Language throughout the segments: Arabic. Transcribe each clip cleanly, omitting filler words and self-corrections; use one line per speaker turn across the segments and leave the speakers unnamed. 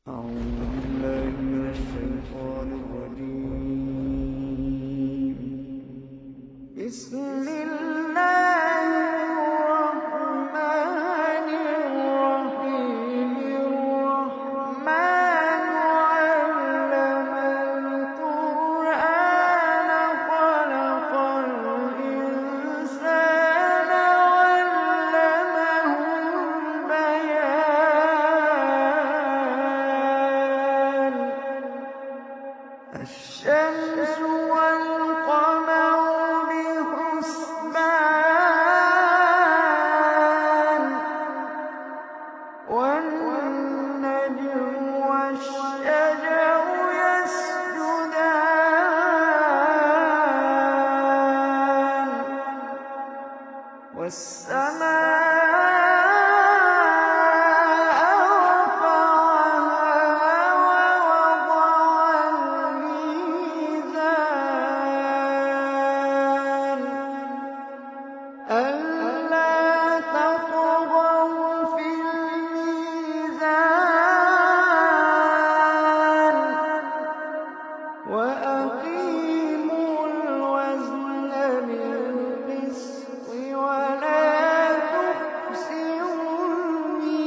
أعوذ بالله من الشيطان الرجيم. بسم الله الرحمن الرحيم. الرحمن علم القرآن خلق الإنسان علمه البيان. الشمس والقمر بحسبان، والنجم والشجر يسجدان، والسماء رفعها ووضع الميزان ألا تطغوا في الميزان وأقيموا الوزن بالقسط ولا تخسروا الميزان.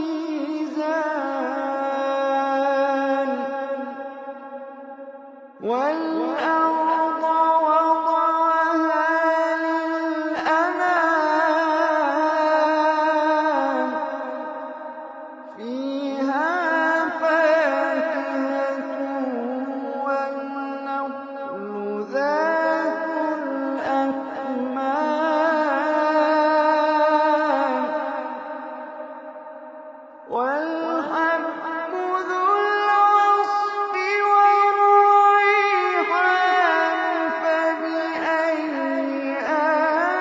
والأرض وضعها للأنام، فيها فاكهة والنخل ذات الأكمام، والحب ذو العصف والريحان. فبأي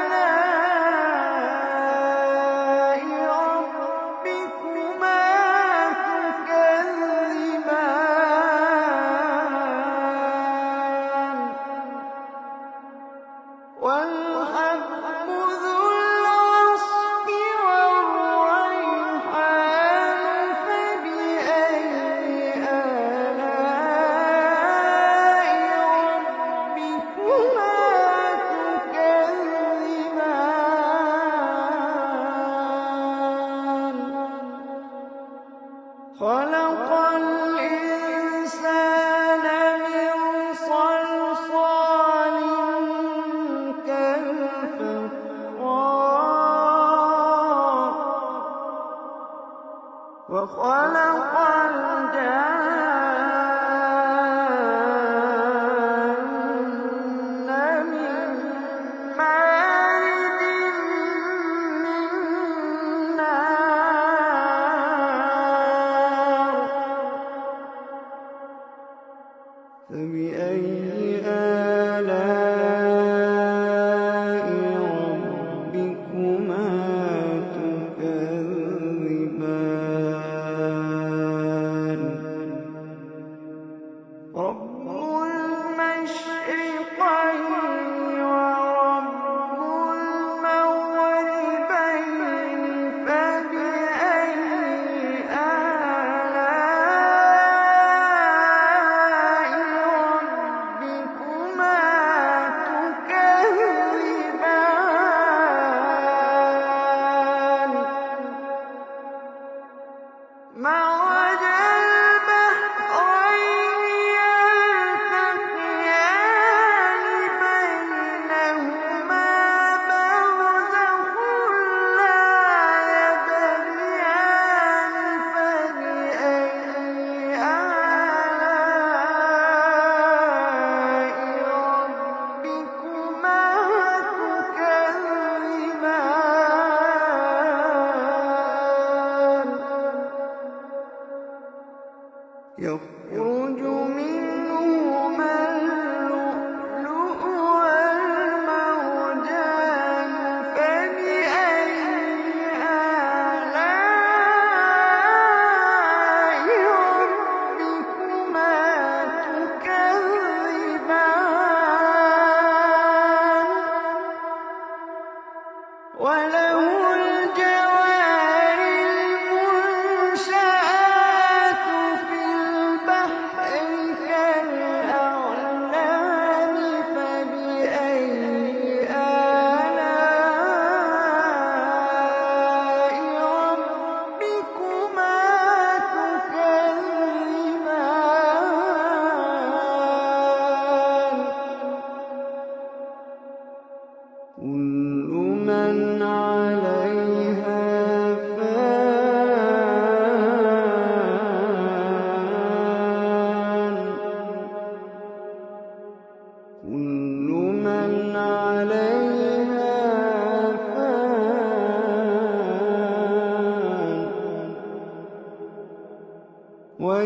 آلاء ربكما تكذبان. والحب ذو العصف والريحان. فبأي آلاء ربكما تكذبان. خلق الإنسان من صلصال كالفخار، وخلق الجان من مارج من نار. فبأي آلاء ربكما تكذبان. رب المشرقين ورب المغربين. فبأي آلاء ربكما تكذبان. مرج البحرين يلتقيان بينهما برزخ لا يبغيان. فبأي آلاء ربكما تكذبان. يخرج منهما اللؤلؤ والمرجان. فبأي آلاء ربكما تكذبان. وله الجوار المنشآت في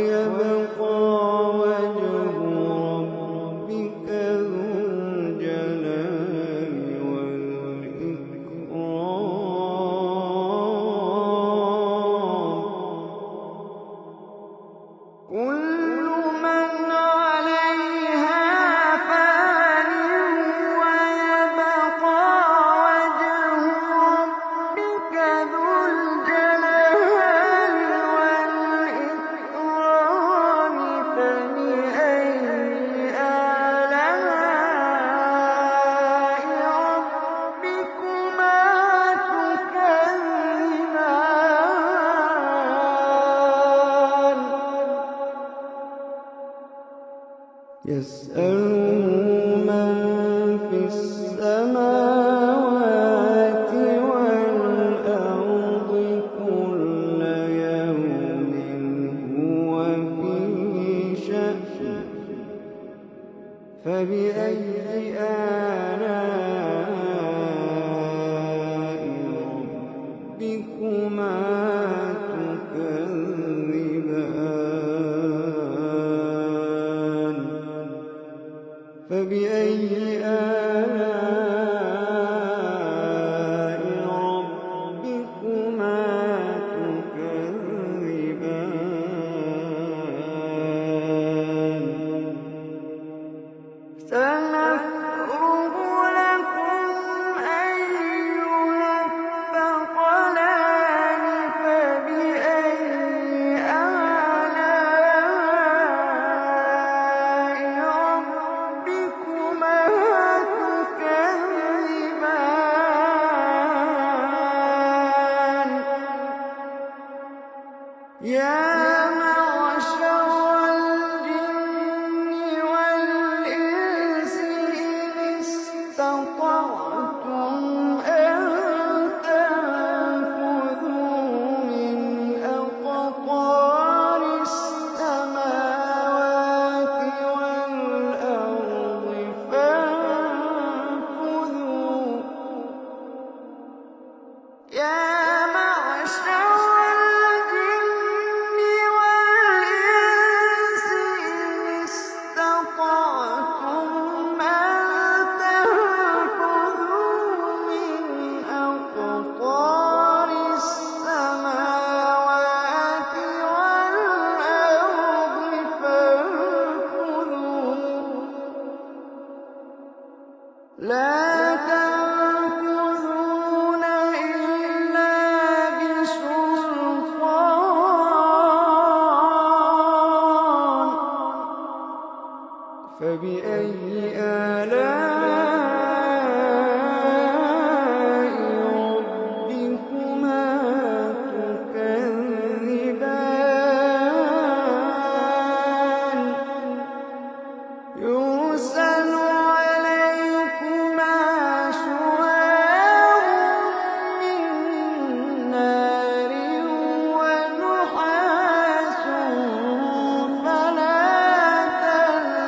ويبقى وجه ربك ذو الجلال والإكرام. كل من عليها فان ويبقى وجه ربك ذو الجلال والإكرام. فبأي آلاء ربكما تكذبان. يسأله من في السماوات والأرض كل يوم هو في شأن. فبأي آلاء ربكما تكذبان. فبأي آلاء ربكما تكذبان. سنفرغ لكم أيها الثقلان. فبأي آلاء ربكما تكذبان. يا معشر الجن والإنس إن استطعتم أن تنفذوا من أقطار السماوات والأرض فانفذوا. يا معشر الجن والإنس إن استطعتم أن تنفذوا من أقطار السماوات والأرض فانفذوا. لا تنفذون إلا بسلطان. فبأي آلاء ربكما تكذبان. يرسل عليكما شواظ من نار ونحاس فلا تنتصران.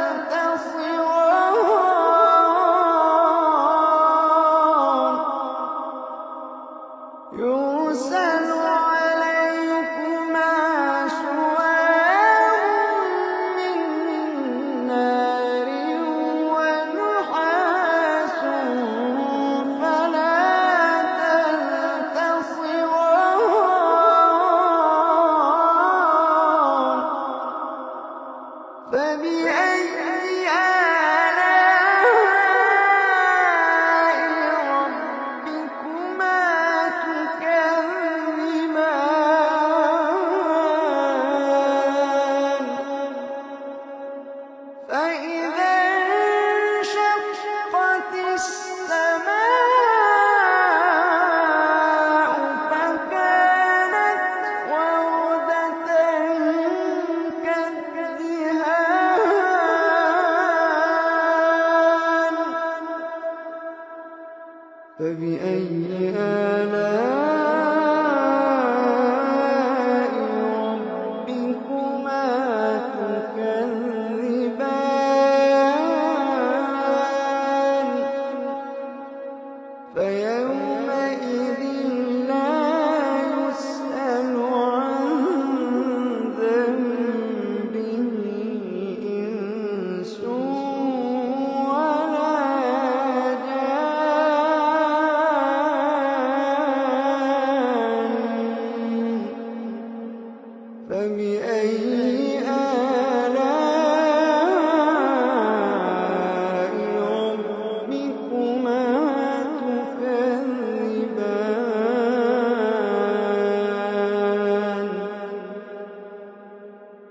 يرسل عليكما شواظ من نار ونحاس فلا تنتصران. فبأي آلاء ربكما تكذبان. فإذا انشقت السماء فكانت وردة كالدهان. فبأي آلاء ربكما تكذبان. فيومئذ لا يسأل عن ذنبه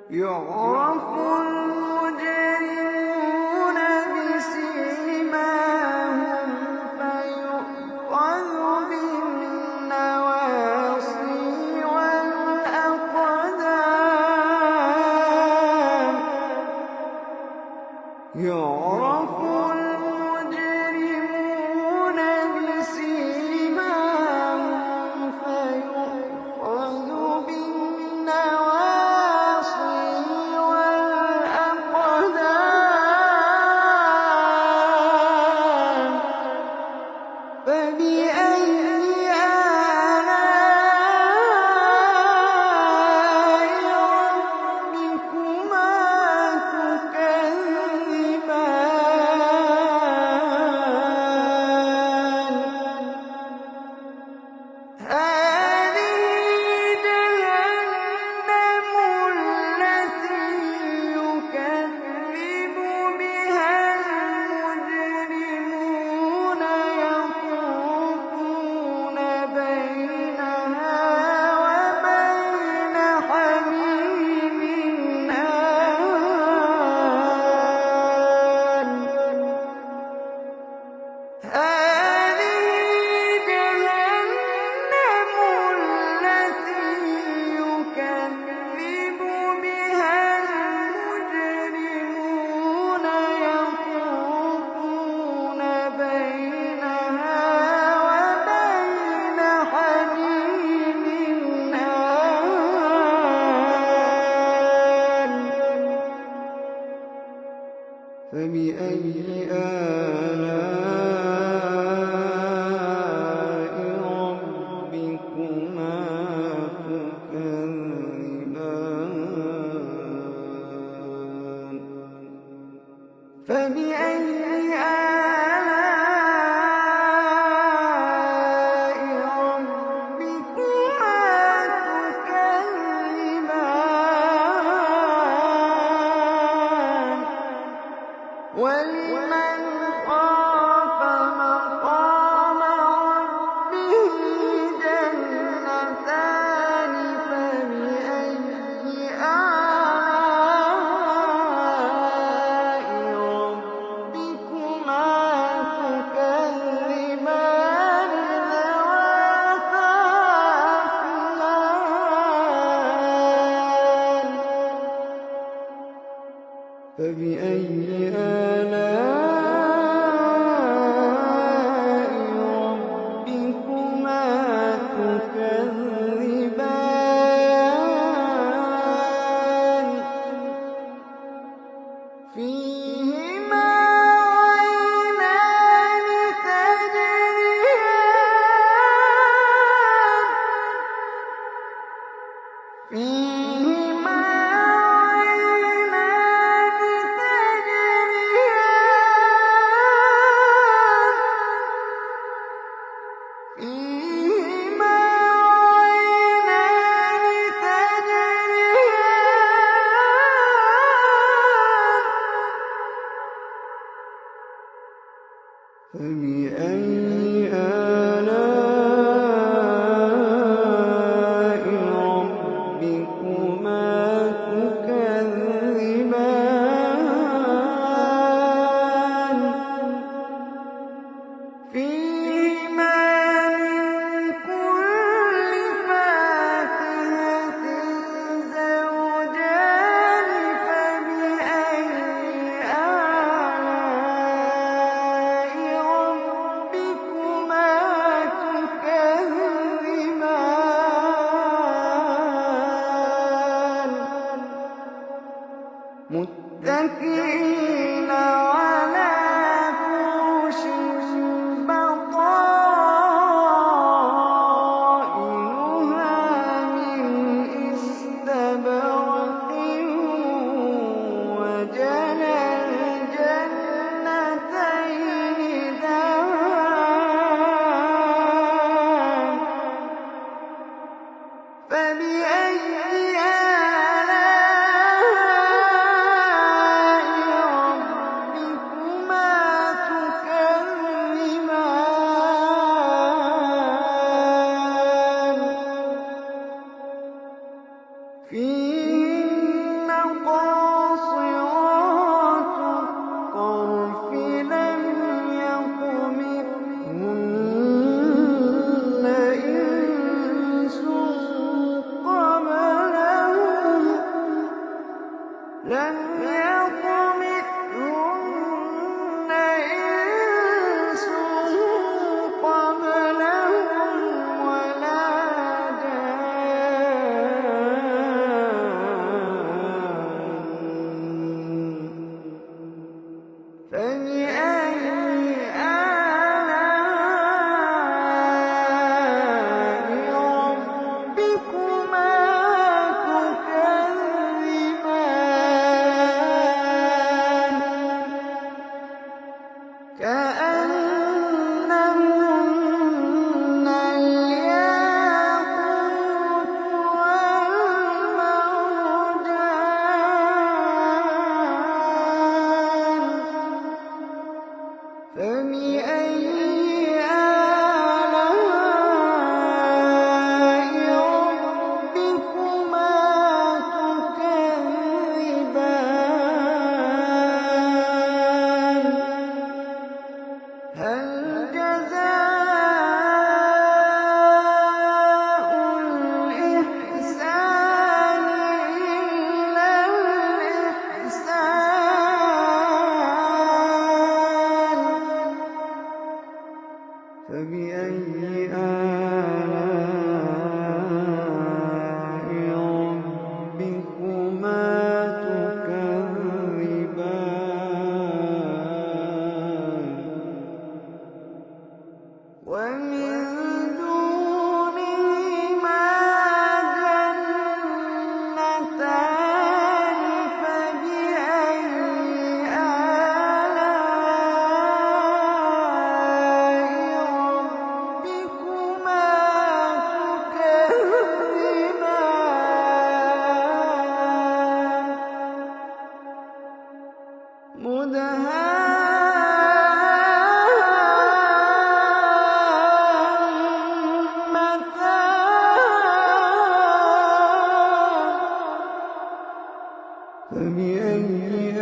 يعرف المجرمون بسيماهم فيؤخذ بالنواصي والأقدام. يعرف المجرمون بسيماهم فيؤخذ بالنواصي والأقدام. فبأي آلاء ربكما تكذبان. هذه جهنم التي يكذب بها المجرمون يطوفون بينها وبين حميم آن. هذه جهنم التي يكذب بها المجرمون يطوفون بينها وبين حميم آن. فبأي آلاء ربكما تكذبان. فبأي آلاء ربكما تكذبان. ولمن خاف مقام ربه جنتان. فبأي آلاء ربكما تكذبان ذواتا أفنان. فبأي آلاء ربكما تكذبان. فيهما عينان تجريان. فيهما عينان تجريان. فيهما عينان تجريان. فبأي آلاء ربكما تكذبان. فيهما من كل فاكهة زوجان. فبأي آلاء ربكما تكذبان. متكئين على فرش بطائنها من استبرق. وجنى الجنتين دان. فبأي آلاء لم يطمثهن إنس قبلهم ولا جان فبأي آلاء ربكما تكذبان كأنهن الياقوت والمرجان فبأي آلاء ربكما تكذبان هل جزاء الإحسان إلا الإحسان فبأي آلاء ربكما تكذبان ومن دونهما جنتان فبأي آلاء ربكما تكذبان مدهامتان فبأي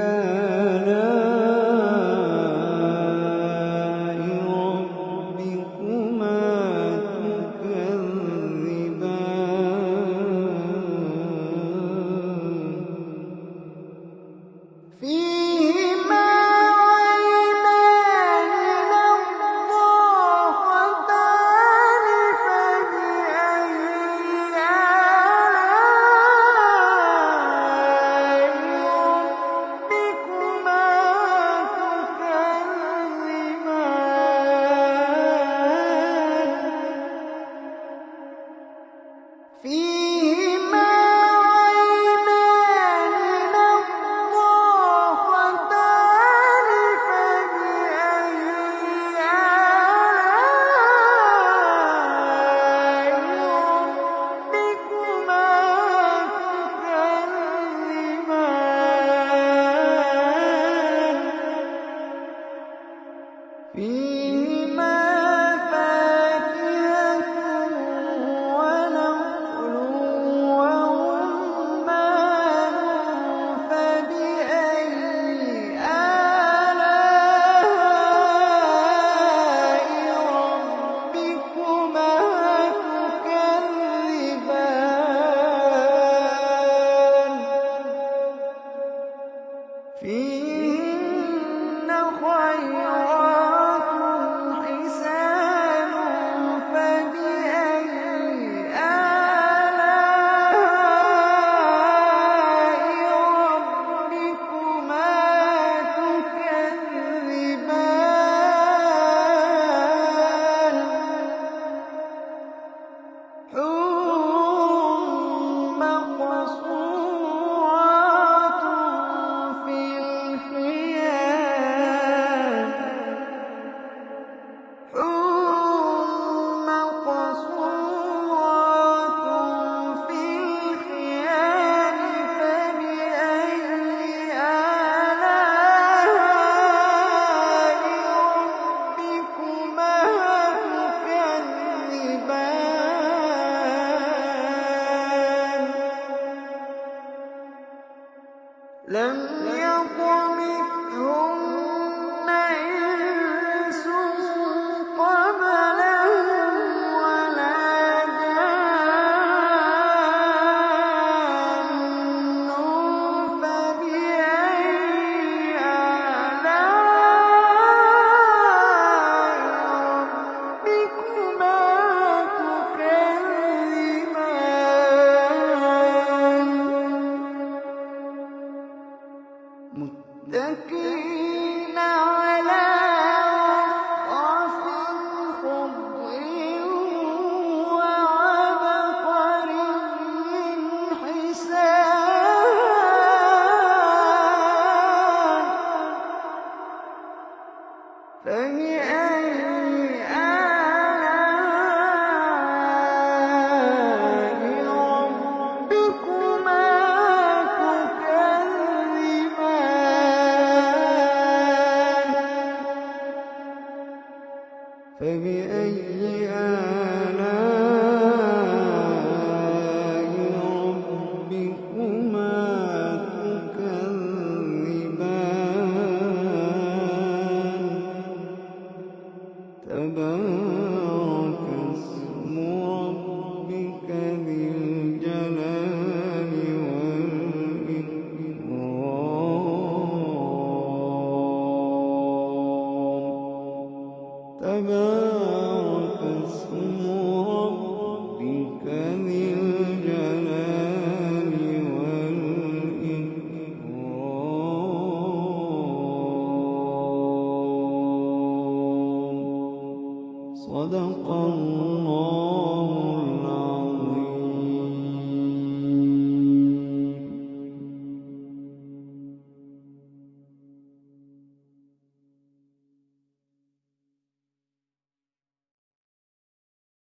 آلاء ربكما تكذبان فيهما عينان نضاختان فبأي آلاء ربكما تكذبان فيهما عينان نضاختان فبأي آلاء ربكما تكذبان فيهما فاكهة ونخل ورمان فبأي آلاء ربكما تكذبان فيهن خيرات حسان فبأي آلاء ربكما تكذبان حور مقصورات في الخيام حور مقصورات في الخيام فبأي آلاء ربكما تكذبان لم يطمثهن إنس قبلهم ولا جان فبأي متكئين على رفرف خضر وعبقري حسان فبأي آلاء ربكما تكذبان فبأي آلاء ربكما تكذبان تبارك اسم ربك ذي الجلال والإكرام تبارك اسم ربك ذي الجلال والإكرام صدق الله